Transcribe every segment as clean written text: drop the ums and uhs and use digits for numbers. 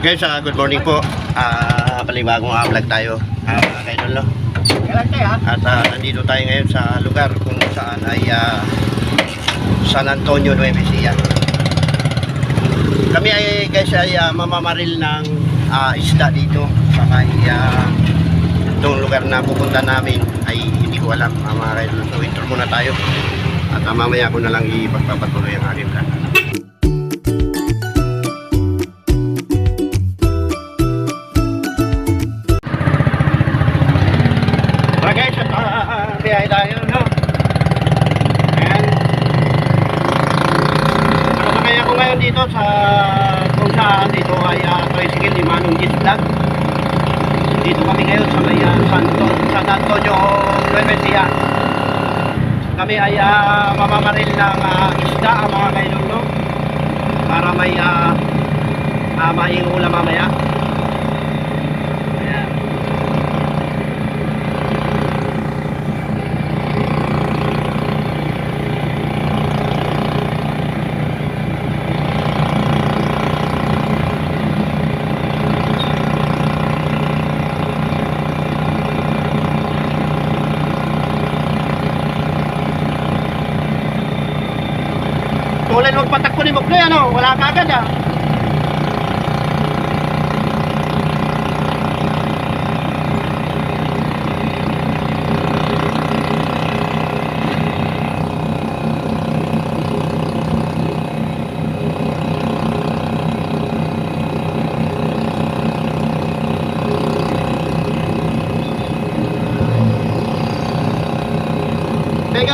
Guys, good morning po. Palibagong vlog tayo. Kay Lolo. At nandito tayo ngayon sa lugar kung saan ay San Antonio, Nueva Ecija. Kami ay guys ay mamamaril ng isda dito. Saka itong lugar na pupunta namin ay hindi ko alam. Mga kay Lolo. So intro muna tayo. At mamaya ko na lang ipagpapatuloy ang aking vlog. Biyahe tayo, no? Ayan. Nakasakay ako ngayon dito sa kung saan dito ay tricycle ni Manong Gis Vlog. Dito kami ngayon sa may San Antonio, Nueva Ecija. Kami ay mamamaril ng isda, mga kailolo, para may maing ulam mamaya. Tulan magpatakbo ni Mokloy, ano? Wala ka agad,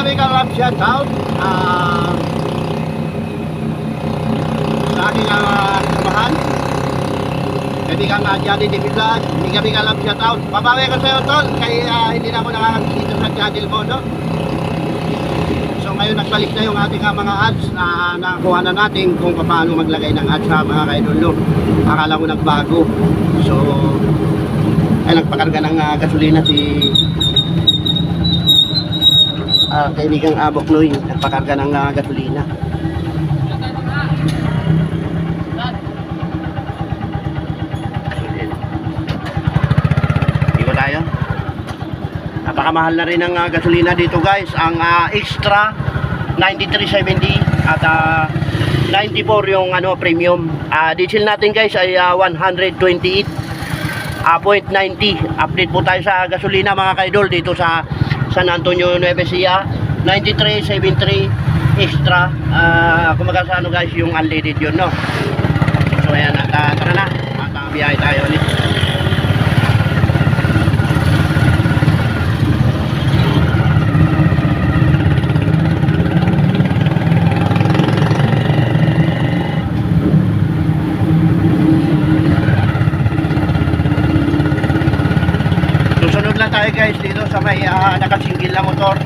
Mega love shout out sa aking samahan, kaibigan Johnny Divisan. Mega love shout out. Babawi ko sa'yo, tol, kaya hindi na ako nakakakita sa channel mo, no? So ngayon nagbalik na yung ating mga ads na nakuha na natin kung paano maglagay ng ads sa mga kaidolo. Akala ko nagbago. So ay nagpakarga ng gasolina si kaibigang Bokloy, nagpakarga ng gasolina. Dito tayo. Napakamahal na rin ang gasolina dito, guys. Ang extra 93.70 at 94 yung premium. Diesel natin, guys, ay 128.90. Update po tayo sa gasolina, mga kaidol, dito sa San Antonio, Nueva Ecija. 93.73 extra. Kumaga sa guys, yung unleaded yun, no? So ayan, tara na, biyahe tayo ulit. Susunod lang tayo, guys, dito sa may nakasingil na motor.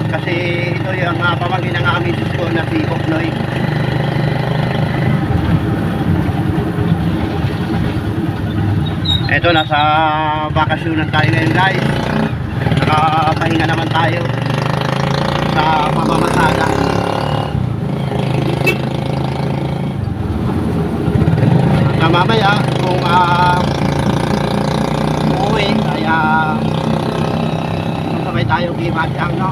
Kasi ito yung pamangkin ng aming ko na si Bokloy. Ito, nasa bakasyonan tayo ngayon, guys. Nakapahinga naman tayo sa pamamasada. At mamaya kung uuwi ay sabay tayo kay Matyang, no?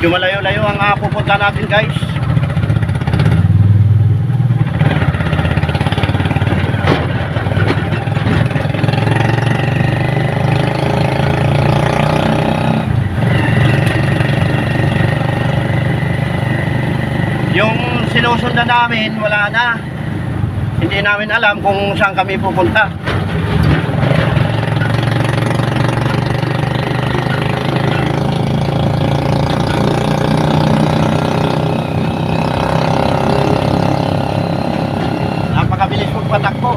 Medyo malayo-layo ang pupunta natin guys. Yung sinusundan namin, wala na. Hindi namin alam kung saan kami pupunta. Napakabilis magpatakbo.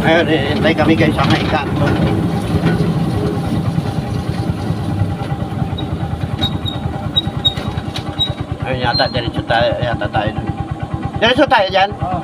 Ayun, hintay kami guys sa may kanto. Ayun yata, diretso tayo dun. Diretso tayo dyan? Oo.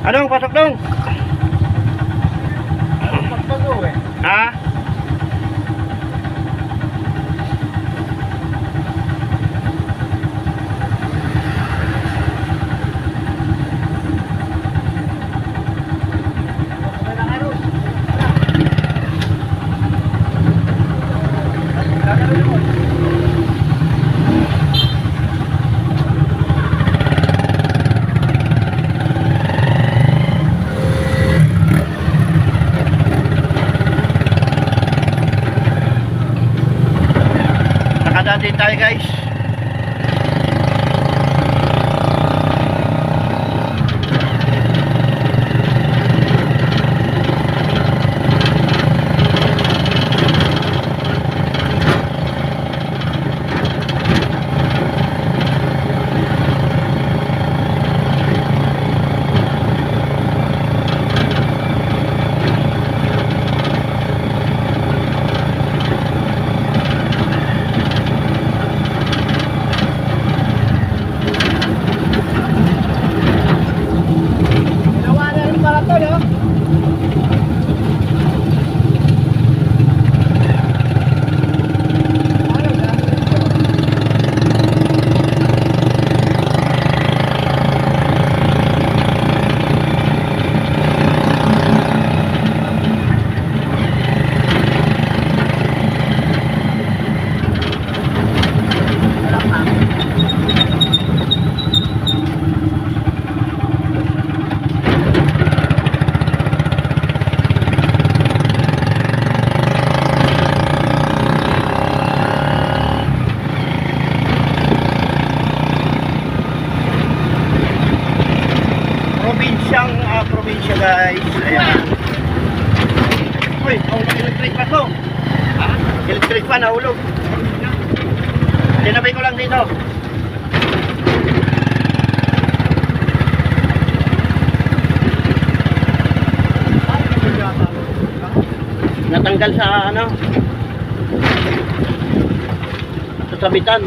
Anong pasok dong? Pagbago eh. Ha? Nakadaan din tayo guys. Probinsya guys. Ayan. Uy, ang electric pa to. Ha? Electric pa, nahulog. Tinabay ko lang dito. Natanggal sa ano? Sa sabitan.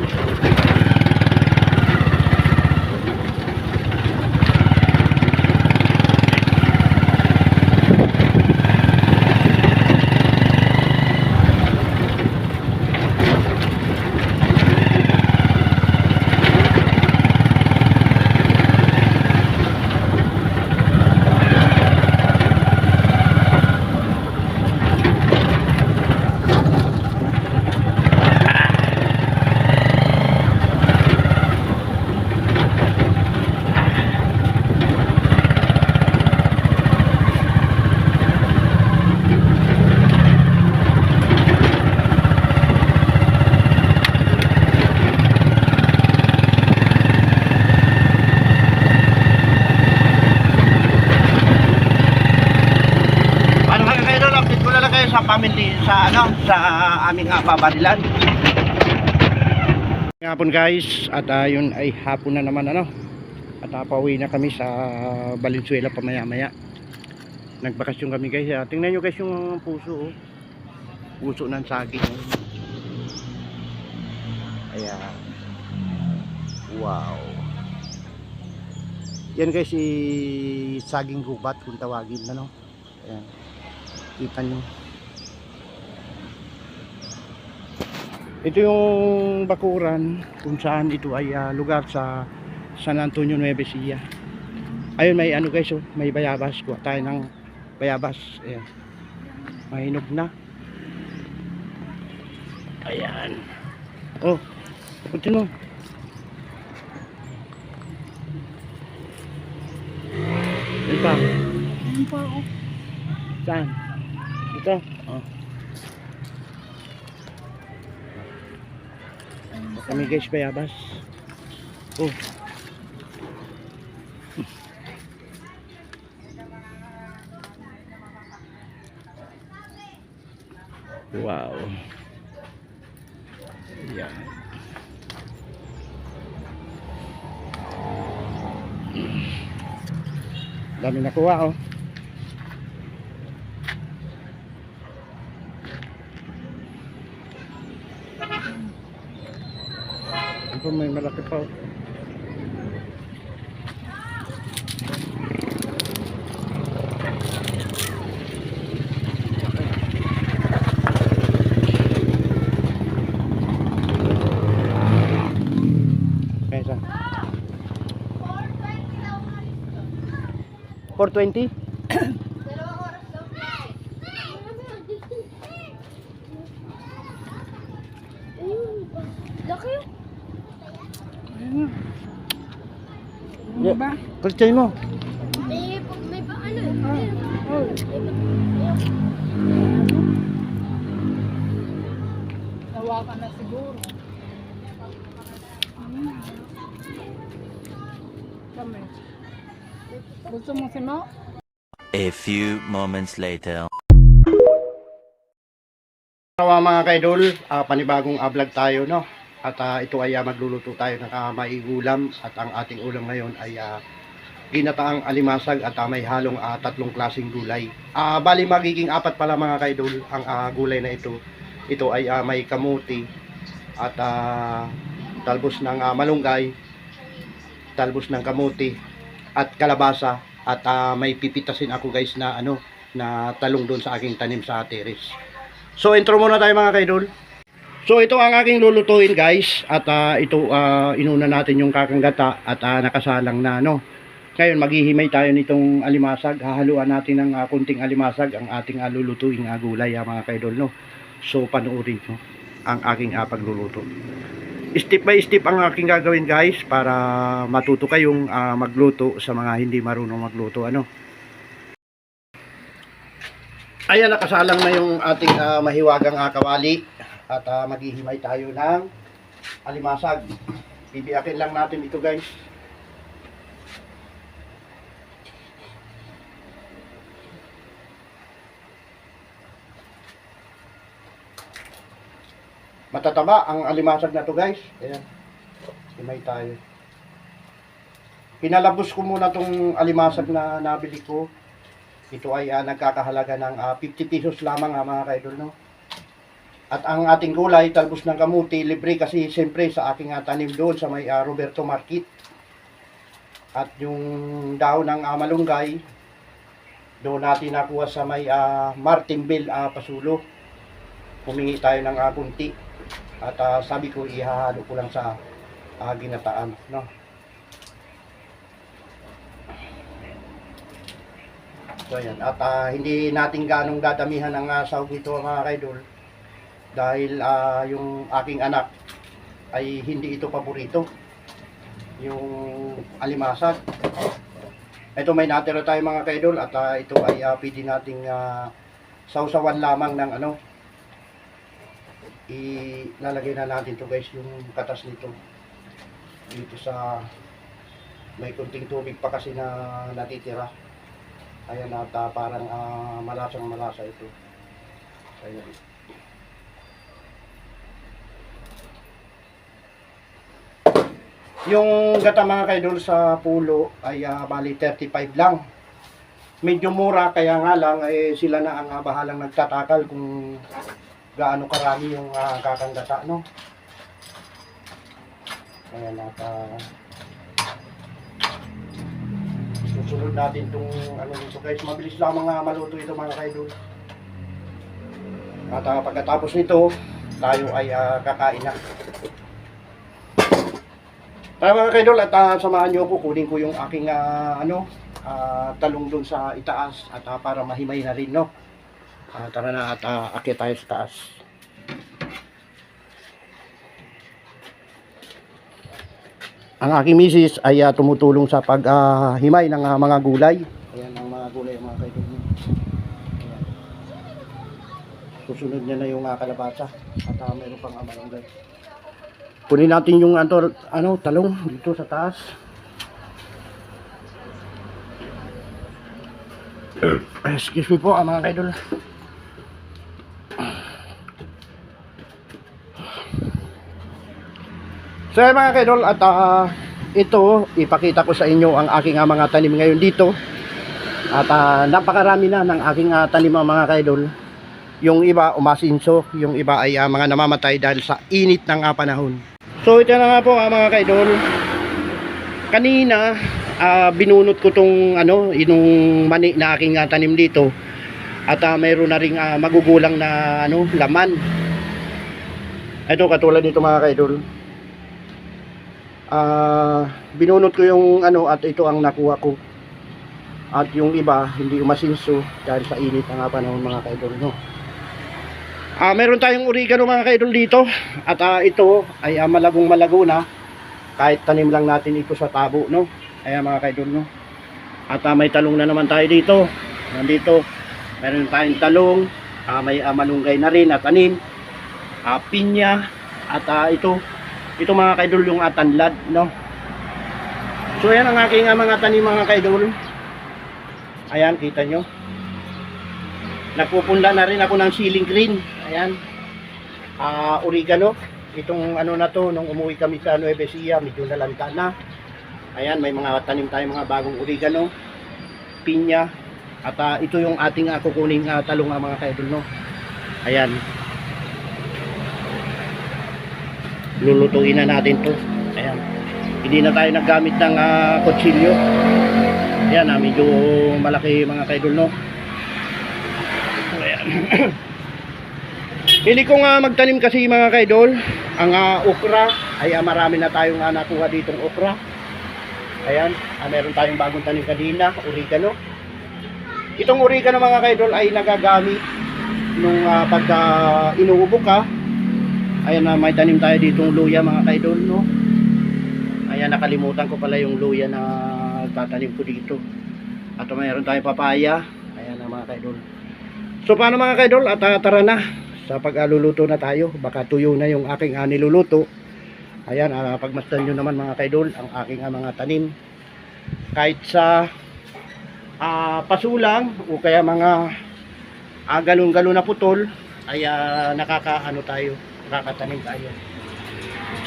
Sa family sa ano sa aming babarilan. Hapon guys at yun ay hapon na naman ano at pauwi na kami sa Valenzuela pamaya-maya. Nagbakasyon kami guys. Tingnan nyo guys yung puso puso ng saging. Ayan. Wow. Yan guys si saging gubat kung tawagin ano. Ayan. Kita nyo. Ito yung bakuran kung saan ito ay lugar sa San Antonio, Nueva Ecija. Ayun may ano guys, may bayabas. Kuha tayo ng bayabas. Ayan. Mahinog na. Ayan. Oh, putin mo. Ayan pa. Ayan pa ako. Saan? Ito. Oh. Kami guys bayabas. Oh. Wow. Yan. Dami nakuha oh. Ito may malaki pa. Kaya 420? Laki yun. Yeah. Ba? Pagchay mo. May pa ano eh. Nawakan na siguro. Kami. Gusto mo si Mo? A few moments later. Mga kaidol, panibagong vlog tayo no. At ito ay magluluto tayo ng maigulam at ang ating ulam ngayon ay ginataang alimasag at may halong tatlong klaseng gulay. Bali magiging apat pala mga kaidol ang gulay na ito. Ito ay may kamuti at talbos ng malunggay, talbos ng kamuti at kalabasa at may pipitasin ako guys na ano na talong doon sa aking tanim sa terrace. So intro muna tayo mga kaidol. So ito ang aking lulutuin guys at ito inuna natin yung kakanggata at nakasalang na no. Ngayon maghihimay tayo nitong alimasag. Hahaluan natin ng kunting alimasag ang ating lulutuing gulay mga kaidol no. So panoorin nyo ang aking pagluluto. Step by step ang aking gagawin guys para matuto kayong magluto sa mga hindi marunong magluto ano. Ayan nakasalang na yung ating mahiwagang kawali. At maghihimay tayo ng alimasag. Bibiyakin lang natin ito guys. Matataba ang alimasag na to guys. Ayan. Himay tayo. Pinalabos ko muna tong alimasag na nabili ko. Ito ay nagkakahalaga ng 50 pesos lamang mga ka-idol, no? At ang ating gulay, talbos ng kamuti, libre kasi siyempre sa aking tanim doon sa may Roberto Market. At yung daon ng malunggay, doon natin nakuha sa may Martinville, Pasulo. Humingi tayo ng kunti. At sabi ko, ihahalo ko lang sa ginataan, no? So ayan, at hindi natin ganong dadamihan ng sahog nito mga kaidol dahil yung aking anak ay hindi ito paborito, yung alimasag. Ito may natira tayo mga kaidol at ito ay pwede nating sausawan lamang ng ilalagay na natin to guys, yung katas nito dito sa may kunting tubig pa kasi na natitira. Ayan at parang malasang malasa ito. Ayan. Yung gata mga kaidol sa pulo ay bali 35 lang. Medyo mura kaya nga lang sila na ang bahalang nagtatakal kung gaano karami yung kakang-gata, no? Ayan at susunod natin itong nito guys, mabilis lang mga maluto ito mga kaidol. At pagkatapos nito tayo ay kakain na. Tara mga kaidol at samahan nyo ko, kunin ko yung aking talong doon sa itaas at para mahimay na rin, no? Tara na at akyat tayo sa taas. Ang aking misis ay tumutulong sa paghimay ng mga gulay. Ayan ang mga gulay mga kaidol. Ayan. Susunod niya na yung kalabasa at meron pang malunggay. Kunin natin yung talong dito sa taas. Excuse me po mga kaidol. So mga kaidol at ito ipakita ko sa inyo ang aking mga tanim ngayon dito. At napakarami na ng aking tanim mga kaidol. Yung iba umasinso, yung iba ay mga namamatay dahil sa init ng panahon. So ito na nga po mga kaidol. Kanina binunot ko tong inong mani na aking tanim dito. At mayroon na ring magugulang na laman. Ito katulad nito mga kaidol. Binunot ko yung at ito ang nakuha ko. At yung iba hindi umasinso dahil sa init ng panahon mga kaidol, no. Meron tayong oregano mga kaidol dito at ito ay malagong malago na kahit tanim lang natin ito sa tabo, no. Ayan mga kaidol, no. At may talong na naman tayo dito. Nandito meron tayong talong, may malunggay na rin at tanim, pinya at ito mga kaidol yung tanlad, no. So ayan ang aking mga tanim mga kaidol. Ayan kita nyo. Nagpupunla na rin ako ng siling green. Ayan. Oregano. Itong na to, nung umuwi kami sa Nueva Ecija, medyo nalanta na. Ayan, may mga tanim tayo mga bagong oregano, pinya. At ito yung ating kukuning talong mga kaidol, no. Ayan. Lulutuin na natin to. Ayan. Hindi na tayo naggamit ng kutsilyo. Ayan, medyo malaki mga kaidol, no. Ayan. Hindi ko magtanim kasi mga kaidol. Ang okra ay marami na tayong nakuha ditong okra. Ayan, meron tayong bagong tanim kanina, oregano. Itong oregano mga kaidol ay nagagamit nung pagka inuubo ka. Ayan, may tanim tayo ditong luya mga kaidol, no. Ayan, nakalimutan ko pala yung luya na tatanim ko dito. At mayroon tayong papaya. Ayan mga kaidol. So paano mga kaidol? At tara na sa pagluluto na tayo. Baka tuyo na yung aking niluluto. Ayan, pagmasdan nyo naman mga kaidol ang aking mga tanim. Kahit sa pasulang o kaya mga galon-galon na putol ay nakakaano tayo. Kakatanim tayo.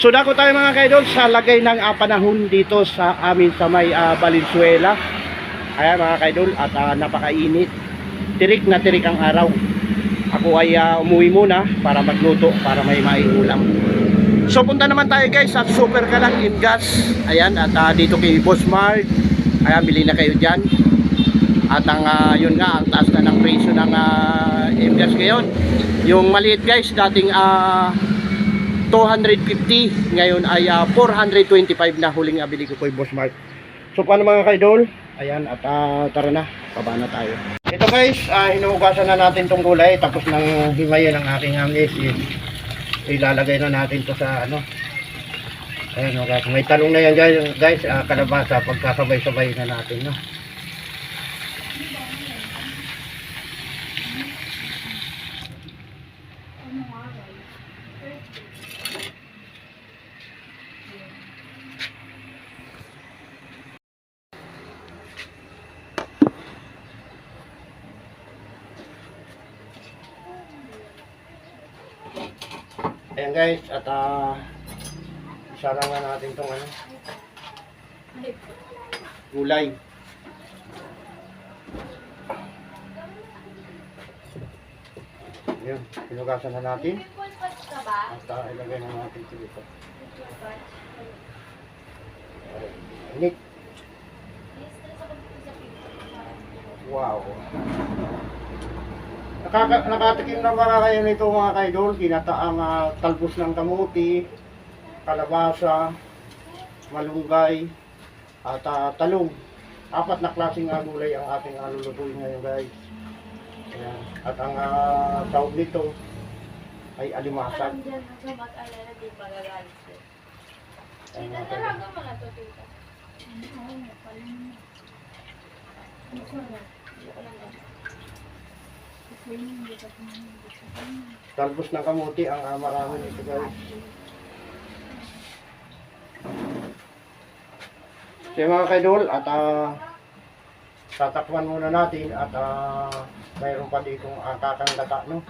So dako tayo mga kaidol sa lagay ng panahon dito sa amin sa may Valenzuela. Ayan mga kaidol, at napakainit. Tirik na tirik ang araw. Ako ay umuwi muna para magluto, para may maiulam. So punta naman tayo guys sa Super Kalang Imgas. Ayan, at dito kay Boss Mark. Ayan, bili na kayo dyan. At ang yun nga, ang taas na ng presyo ng Imgas ngayon. Yung maliit guys, dating 250, ngayon ay 425 na huling bili ko kay Boss Mark. So paano mga kaidol? Ayan, at tara na, baba na tayo. Ito guys, hinuhugasan na natin tong gulay. Tapos nang himayin ang aking amis, ilalagay na natin to sa ano. Ayan, okay. May talong na yan guys, kalabasa, pagkasabay-sabay na natin, no. Ayan guys, at isarang na natin tong ano, gulay. Ayan, pinugasan na natin. At ilagay na natin ito dito. Init. Wow. Nakatikim na ba kayo nito mga kaidol? Ginataang talbos ng kamuti, kalabasa, malunggay, at talong. 4 na klaseng gulay ang ating lulutuin ngayon guys. Ayan. At ang tawag nito ay alimasag. Ayan, talbos ng kamuti ang marami nito guys. So mga kaidol, at tatakpan muna natin at mayroon pa ditong kakanggata, no?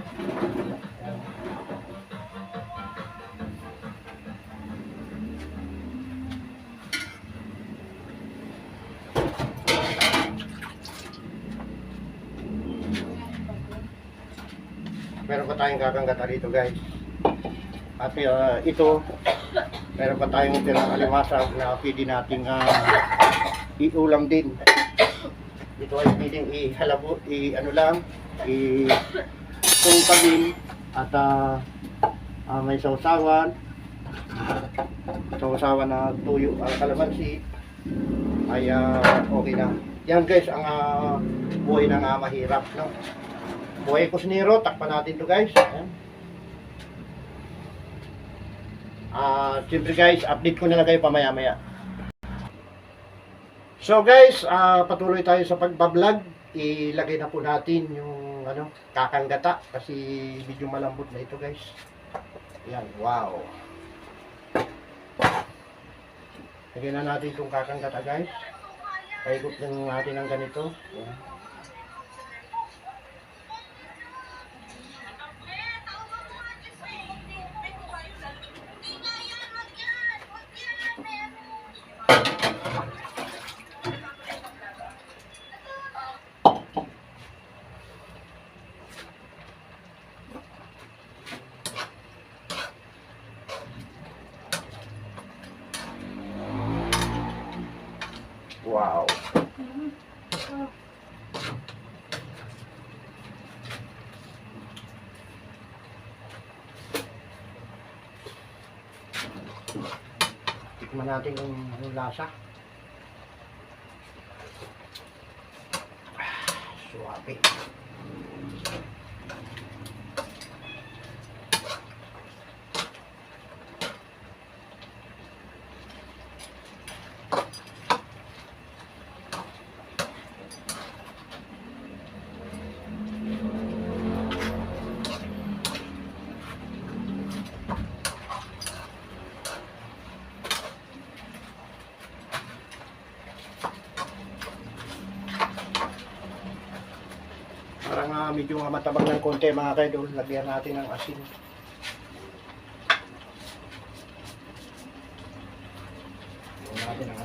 Meron pa tayong kakanggata dito guys. At ito, meron pa tayong tirang alimasag na pwede nating iulam din. Ito ay pwedeng ihalabo, tungkabin at may sausawan na tuyo ang kalamansi ay okay na. Yan guys ang buhay ng mahirap, no? Buhay kusinero, takpan natin to guys. Ayan. Siyempre guys, update ko na lang kayo pamaya-maya. So guys, patuloy tayo sa pagbablog. Ilagay na po natin yung kakanggata kasi medyo malambot na ito guys. Yan, wow. Lagyan na natin itong kakanggata guys. Paikot lang natin ng ganito. Yan. Wow. Tikman natin yung lasa. Suwabe. Parang medyo matabang ng konti mga kaidol. Lagyan natin ng asin.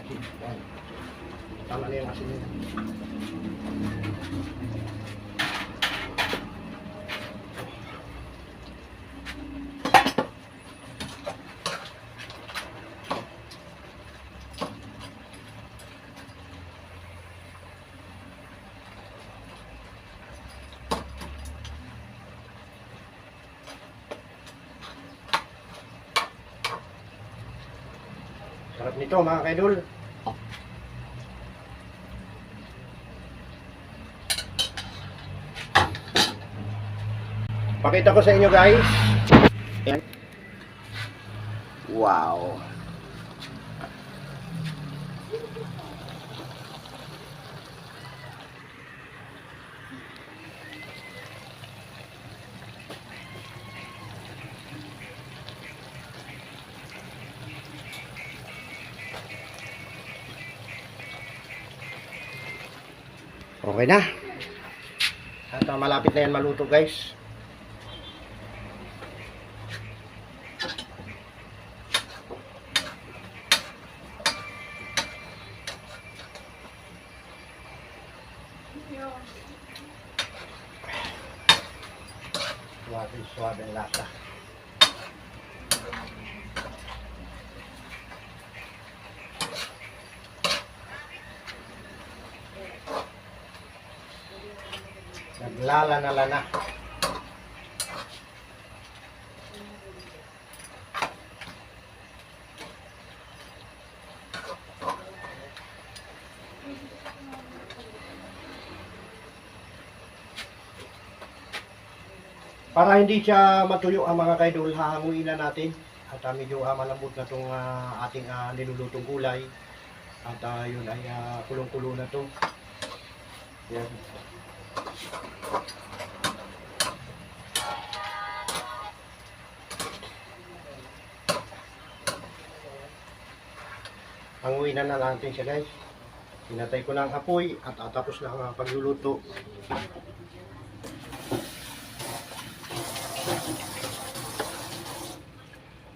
asin. Yan. Tama na yung asin nila. Sarap nito mga kaidol. Pakita ko sa inyo guys. Ayan. Wow. Okay na. At malapit na yan maluto guys. Suwabe ang lasa. Naglalana-lana. Para hindi siya matuyo ang mga kaidol, hahanguin na natin. At medyo malambot na itong ating nilulutong gulay. At yun ay kulong-kulo na to. Yan. Hanguin na natin siya guys. Pinatay ko na ang apoy at tapos na ang pagluluto.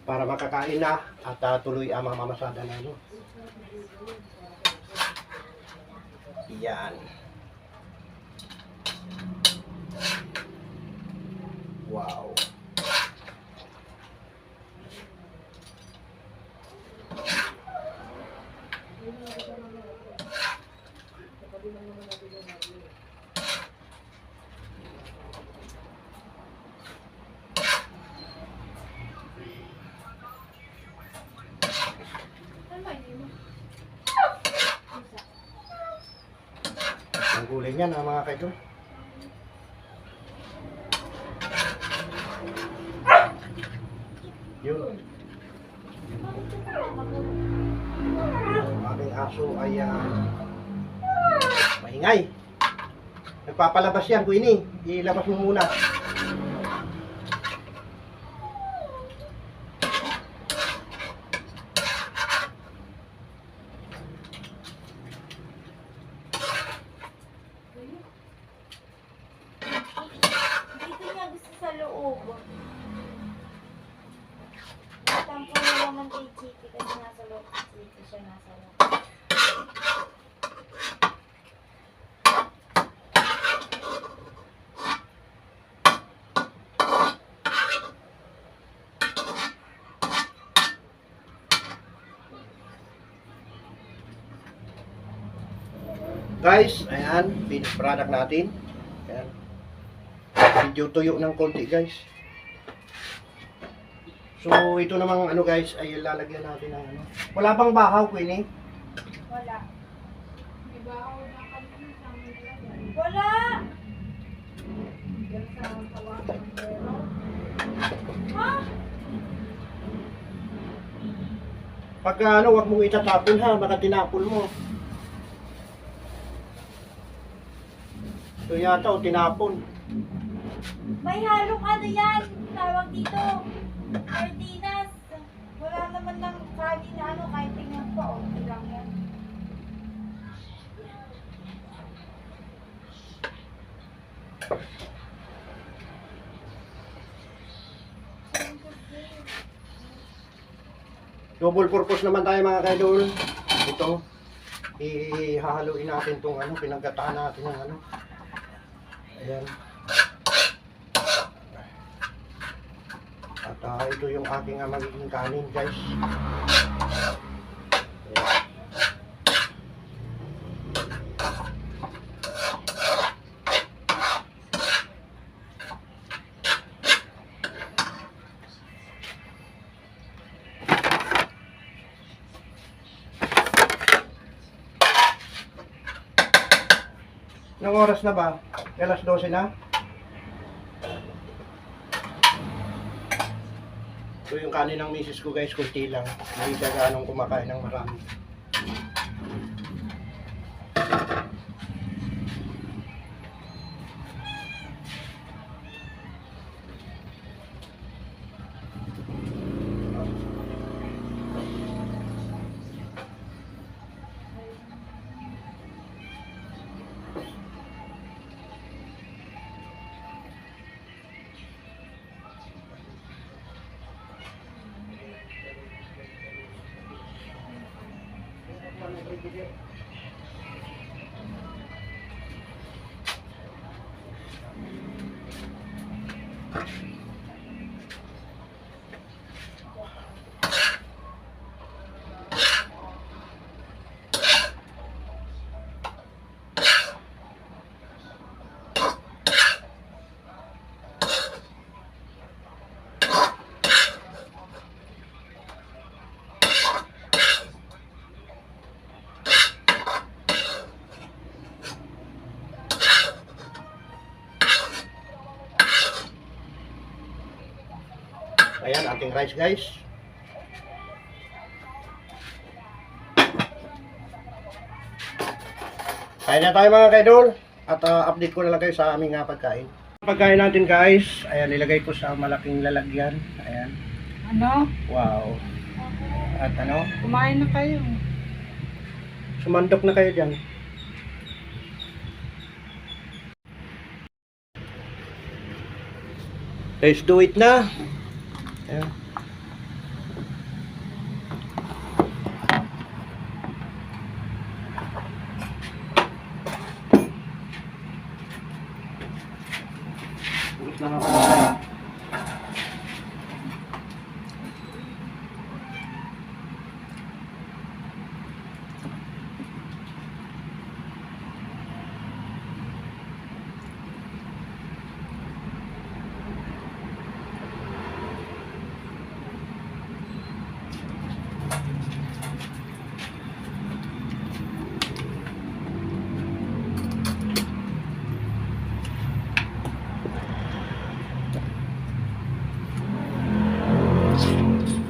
Para makakain na at tuloy ang mamamasada na ano. Yan. Wow. Ang gulay niyan mga kaidol. Yun. Ang aking aso ay maingay. Nagpapalabas yan, Queenie. Ilabas mo muna. Dito niya gusto sa loob. Tampo na naman kay Chiki kasi nasa loob si Chiki siya nasa loob. Guys, ayan, finished product natin. Ayan. Medyo tuyo ng konti guys. So ito namang ano guys ay lalagyan natin ng ano. Wala bang bahaw, Queenie? Wala. May bahaw na kami sa amin talaga. Wala! Yan sa kawakan ng pero. Ha? Pagka ano, wag mong itatapon ha, baka tinapon mo. So yata o tinapon. May halong ano yan. Tawag dito. Sardinas. Wala naman ng kanin na ano. Kahit tingnan ko. Okay lang yan. Double purpose naman tayo mga kaidol. ito, ihahaluin natin itong ano, pinaggataan natin ng ano. Ayan. At ito yung aking magiging kanin, guys. Ayan. Anong oras na ba? Alas 12 na? Ito yung kanin ng misis ko, guys, kunti lang. Hindi siya gaanong kumakain ng marami. Ayan, ating rice, guys. Kain na tayo mga kaidol. At update ko na lang kayo sa aming pagkain. Pagkain natin, guys, ayan, nilagay ko sa malaking lalagyan. Ayan. Ano? Wow. At ano? Kumain na kayo. Sumandok na kayo dyan. Let's do it na. Ayan. Ulit lang ako.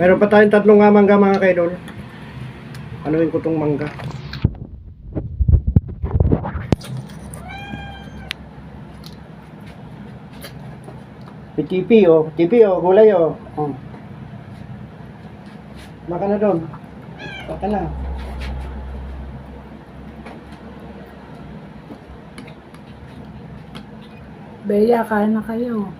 Meron pa tayong tatlong mangga mga kaidol. Anuin ko tong mangga. TP oh, gulay oh. Maka na doon. Maka na. Beya, kain na kayo.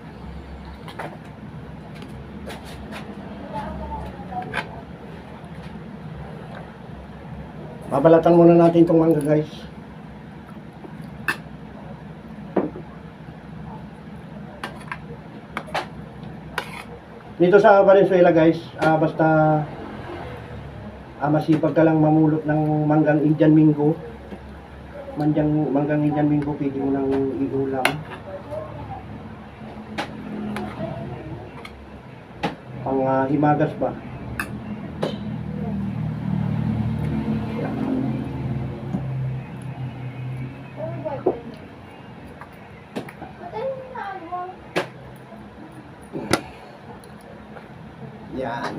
Babalatan muna natin itong mangga, guys. Dito sa Valenzuela, guys, basta masipag ka lang mamulot ng manggang Indian Mingo. Manggang Indian Mingo, pwede mo nang iulam. Pang himagas ba? Yan.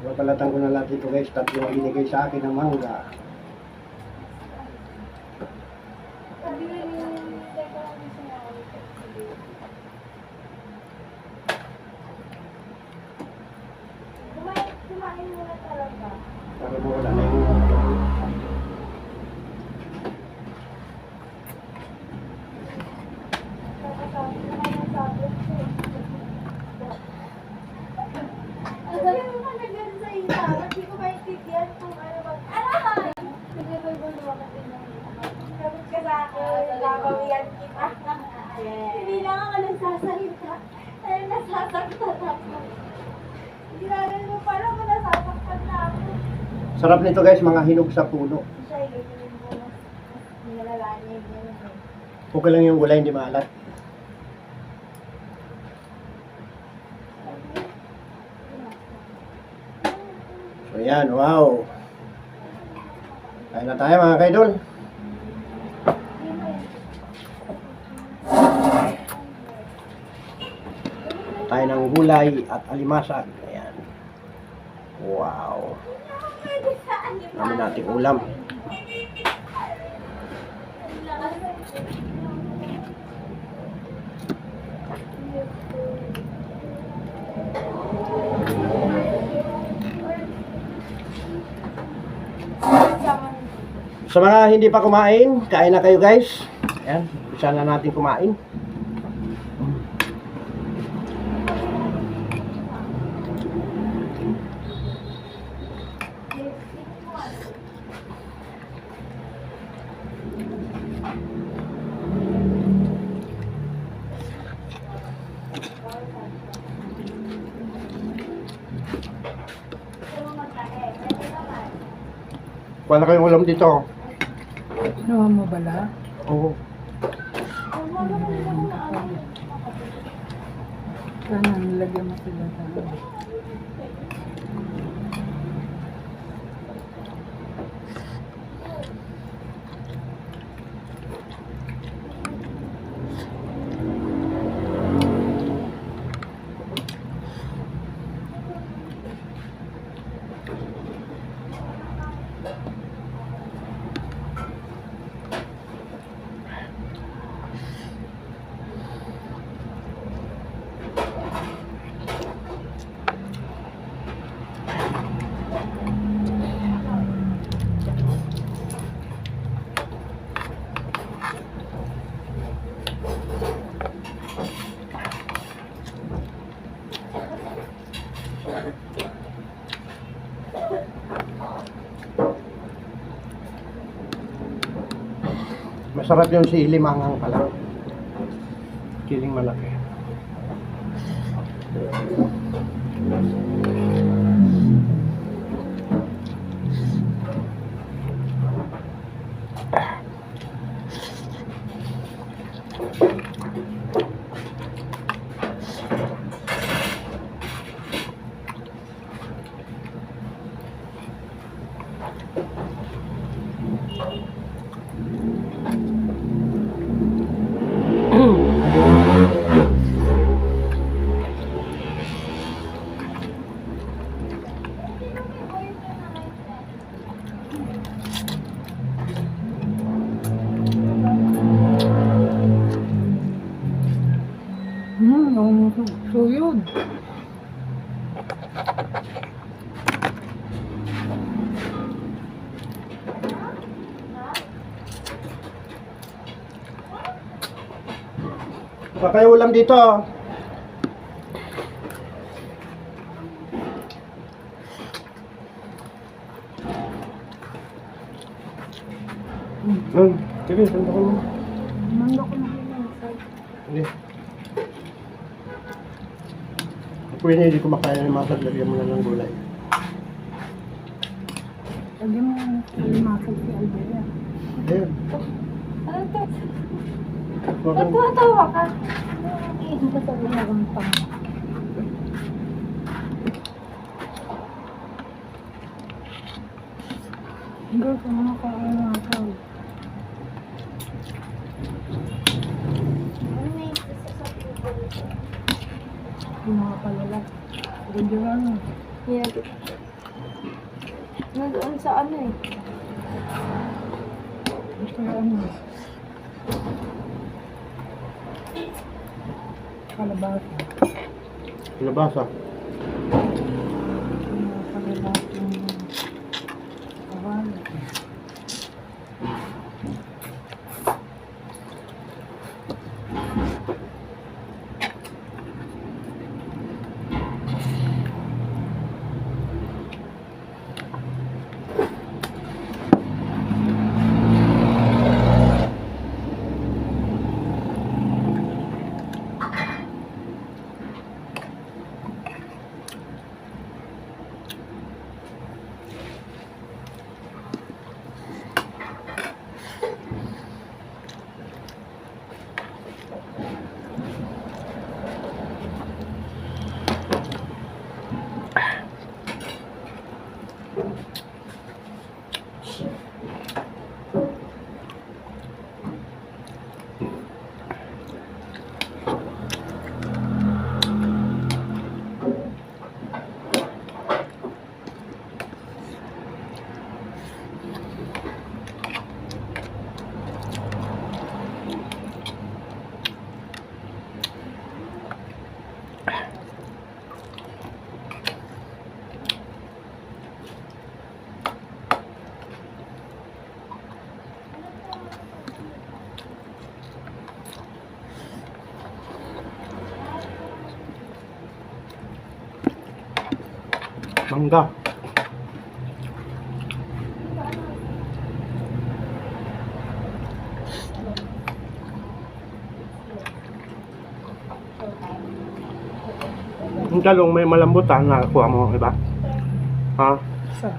Babalatan ko na lahat ito, guys. Tatlo ang binigay sa akin ng mangga. Kumain mo na talaga. Para mawala na yung Ang galing mo nagano sa isa. Hindi ko maintindihan kung Babawian kita. Hindi lang ako nagsasalita. Dahil nasasaktan ako. Hindi namin mo parang nasasaktan na ako. Sarap nito guys, mga hinog sa puno. Siya, ganyan mo. Nilalalanin yun. Okay lang yung gulay, hindi maalat. So yan, wow. Kain na tayo mga kaidol. Tayo ng gulay at alimasag. Ayan. Wow. Dami nating ulam. Sa mga hindi pa kumain, kain na kayo guys. Ayan, umpisa na natin kumain. Wala kayong ulam dito. Nawa mo bala? Oo. Sana nilagyan mo sila sa ano. Masarap yung sili, manghang pa lang. Kiling malaki. Suyod. Wala kayong ulam dito. Sige, sanda ko mo. Mando ko na kinasag. Hindi. Pwede na hindi kumakain ng masag, lagyan mo na ng gulay. Lagyan mo masag si Albea. Ayun. Ano to? Bakit? Ba't tumatawa ka? Hindi ka sa ginagawang pang. Hindi ko makakain masag. Ano na yung sasasabi ko dito? Nakapalala. Hindi ano. Yeah. Nandoon sa ano eh. Gusto ko ano. Kalabasa. Labasa. Kalabasa. Kawali. Mangga. Yung talong may malambutan na kuha mo, iba? Ha? Isa.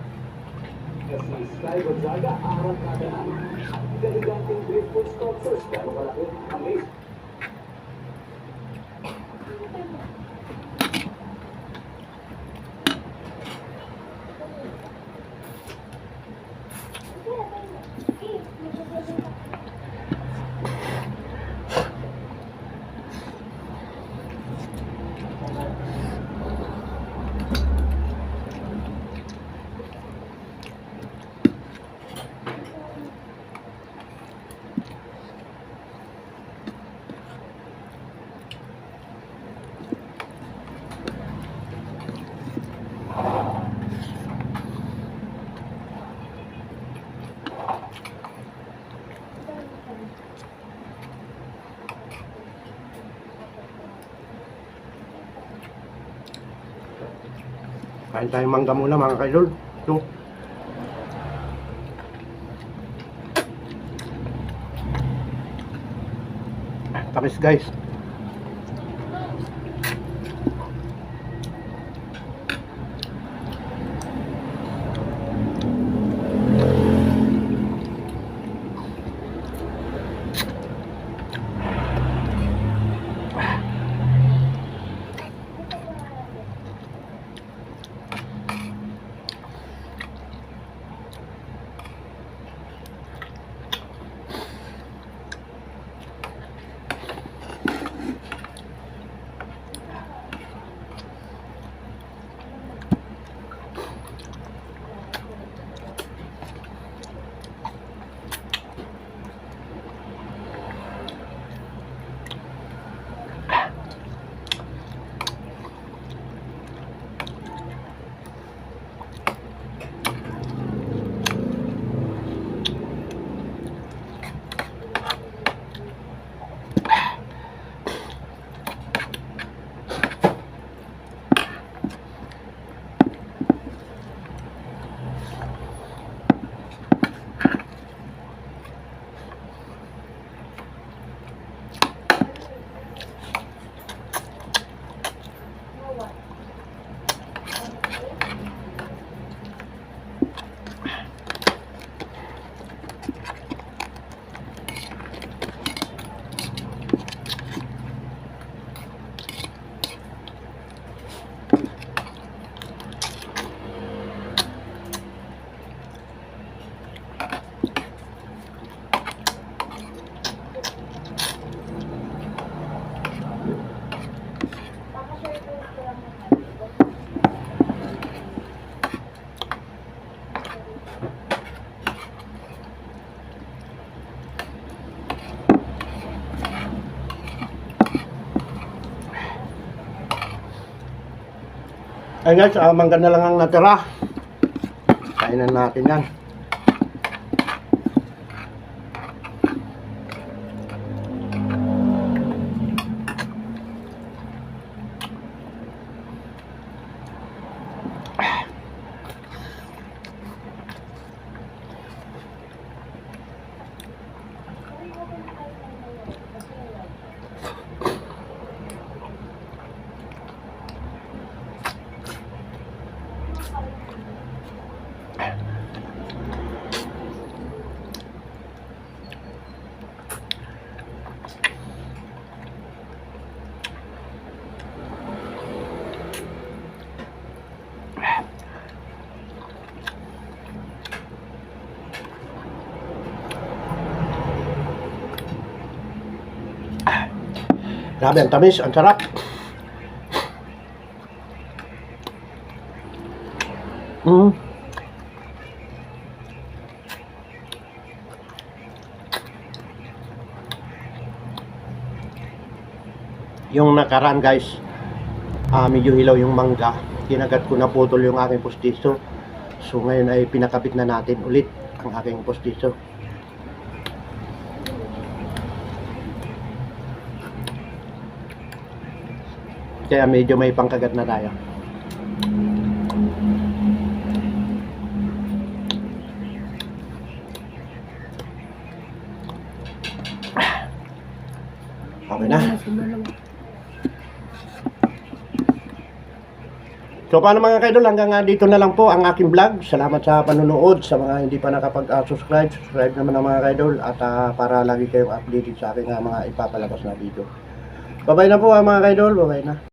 Kain tayong mangga muna mga kaidol. Ito. Tamis guys. Ay guys, mangga na lang ang natira. Kainan natin yan. Grabe, ang tamis, ang sarap. Yung nakaraan guys, medyo hilaw yung mangga. Kinagat ko na putol yung aking postiso. So ngayon ay pinakabit na natin ulit ang aking postiso. Kaya medyo may pangkagat na tayo. Okay na. Sa dalawa. So paano mga kaidol, hanggang dito na lang po ang aking vlog. Salamat sa panonood. Sa mga hindi pa nakapag-subscribe, subscribe naman ang mga kaidol. At para lagi kayong updated sa aking mga ipapalabas na video. Bye-bye na po mga kaidol. Bye-bye na.